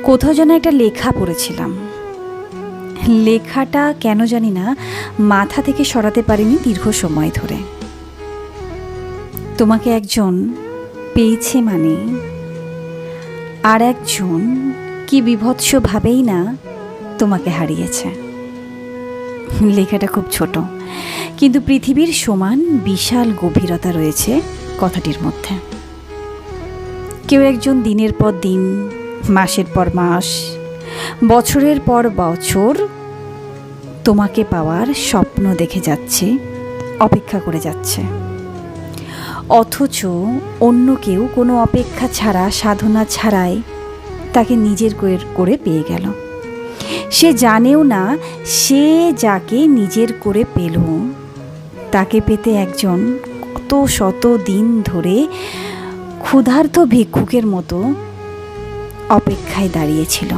কোথাও যেন একটা লেখা পড়েছিলাম। লেখাটা কেন জানি না মাথা থেকে সরাতে পারিনি দীর্ঘ সময় ধরে। তোমাকে একজন পেয়েছে মানে আর একজন কি বিভৎসভাবেই না তোমাকে হারিয়েছে। লেখাটা খুব ছোট, কিন্তু পৃথিবীর সমান বিশাল গভীরতা রয়েছে কথাটির মধ্যে। কেউ একজন দিনের পর দিন, মাসের পর মাস, বছরের পর বছর তোমাকে পাওয়ার স্বপ্ন দেখে যাচ্ছে, অপেক্ষা করে যাচ্ছে। অথচ অন্য কেউ কোনো অপেক্ষা ছাড়া, সাধনা ছাড়াই তাকে নিজের করে পেয়ে গেল। সে জানেও না সে যাকে নিজের করে পেল তাকে পেতে একজন কত শত দিন ধরে ক্ষুধার্ত ভিক্ষুকের মতো অপেক্ষায় দাঁড়িয়েছিল।